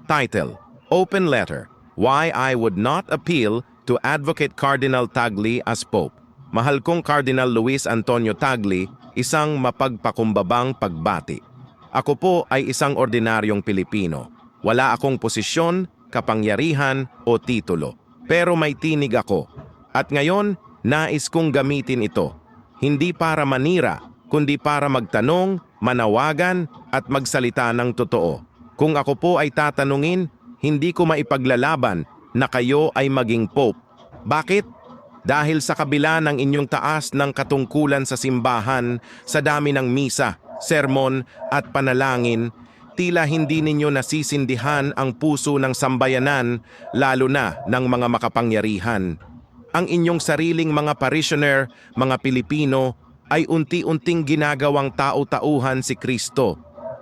Title, Open Letter, Why I Would Not Appeal to Advocate Cardinal Tagle as Pope. Mahal kong Cardinal Luis Antonio Tagle, isang mapagpakumbabang pagbati. Ako po ay isang ordinaryong Pilipino. Wala akong posisyon, kapangyarihan o titulo. Pero may tinig ako. At ngayon, nais kong gamitin ito. Hindi para manira, kundi para magtanong, manawagan at magsalita ng totoo. Kung ako po ay tatanungin, hindi ko maipaglalaban na kayo ay maging Pope. Bakit? Dahil sa kabila ng inyong taas ng katungkulan sa simbahan, sa dami ng misa, sermon at panalangin, tila hindi ninyo nasisindihan ang puso ng sambayanan, lalo na ng mga makapangyarihan. Ang inyong sariling mga parishioner, mga Pilipino, ay unti-unting ginagawang tao-tauhan si Kristo.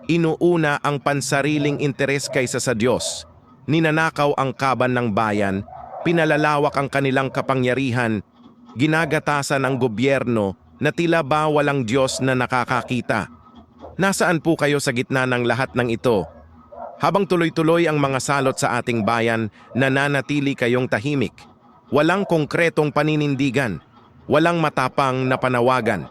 Inuuna ang pansariling interes kaysa sa Diyos. Ninanakaw ang kaban ng bayan, pinalalawak ang kanilang kapangyarihan, ginagatasan ang gobyerno na tila ba walang Diyos na nakakakita. Nasaan po kayo sa gitna ng lahat ng ito? Habang tuloy-tuloy ang mga salot sa ating bayan, nananatili kayong tahimik. Walang konkretong paninindigan, walang matapang na panawagan.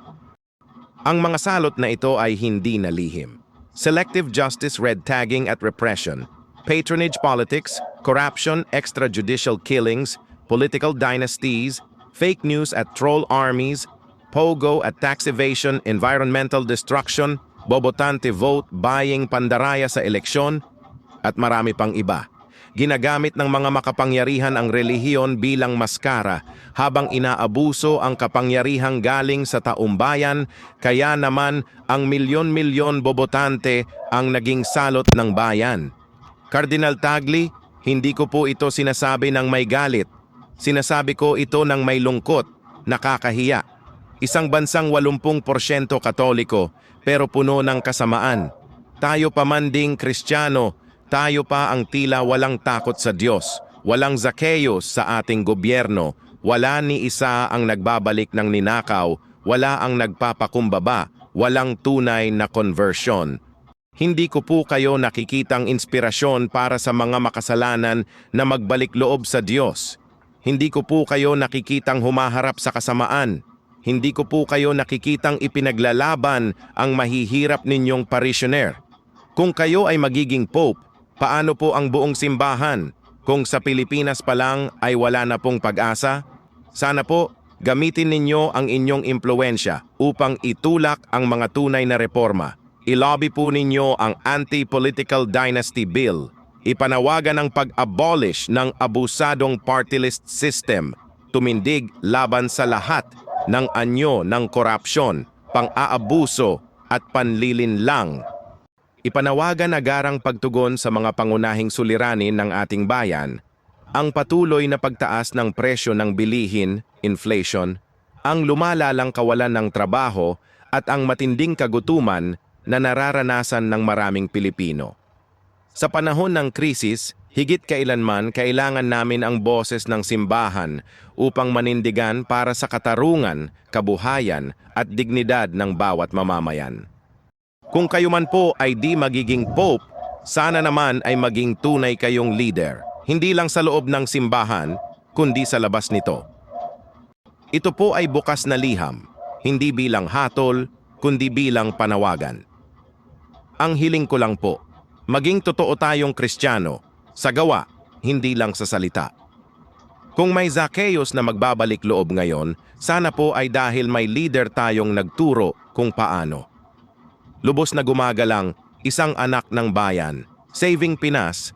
Ang mga salot na ito ay hindi na lihim. Selective justice, red tagging at repression, patronage politics, corruption, extrajudicial killings, political dynasties, fake news at troll armies, pogo at tax evasion, environmental destruction, bobotante vote, buying pandaraya sa eleksyon, at marami pang iba. Ginagamit ng mga makapangyarihan ang relihiyon bilang maskara habang inaabuso ang kapangyarihang galing sa taumbayan, kaya naman ang milyon-milyon bobotante ang naging salot ng bayan. Cardinal Tagle, hindi ko po ito sinasabi ng may galit. Sinasabi ko ito ng may lungkot, nakakahiya. Isang bansang 80% Katoliko pero puno ng kasamaan. Tayo pa man ding Kristiyano, tayo pa ang tila walang takot sa Diyos, walang Zacchaeus sa ating gobyerno, wala ni isa ang nagbabalik ng ninakaw, wala ang nagpapakumbaba, walang tunay na conversion. Hindi ko po kayo nakikitang inspirasyon para sa mga makasalanan na magbalik loob sa Diyos. Hindi ko po kayo nakikitang humaharap sa kasamaan. Hindi ko po kayo nakikitang ipinaglalaban ang mahihirap ninyong parishioner. Kung kayo ay magiging Pope, paano po ang buong simbahan? Kung sa Pilipinas pa lang ay wala na pong pag-asa? Sana po, gamitin ninyo ang inyong impluensya upang itulak ang mga tunay na reforma. I-lobby po ninyo ang Anti-Political Dynasty Bill. Ipanawagan ang pag-abolish ng abusadong party list system. Tumindig laban sa lahat ng anyo ng korupsyon, pang-aabuso at panlilinlang. Ipanawagan agarang pagtugon sa mga pangunahing suliranin ng ating bayan, ang patuloy na pagtaas ng presyo ng bilihin, inflation, ang lumalalang kawalan ng trabaho at ang matinding kagutuman na nararanasan ng maraming Pilipino. Sa panahon ng krisis, higit kailanman kailangan namin ang boses ng simbahan upang manindigan para sa katarungan, kabuhayan at dignidad ng bawat mamamayan. Kung kayo man po ay di magiging Pope, sana naman ay maging tunay kayong leader, hindi lang sa loob ng simbahan, kundi sa labas nito. Ito po ay bukas na liham, hindi bilang hatol, kundi bilang panawagan. Ang hiling ko lang po, maging totoo tayong Kristiyano, sa gawa, hindi lang sa salita. Kung may Zacchaeus na magbabalik loob ngayon, sana po ay dahil may leader tayong nagturo kung paano. Lubos na gumagalang, isang anak ng bayan, Saving Pinas,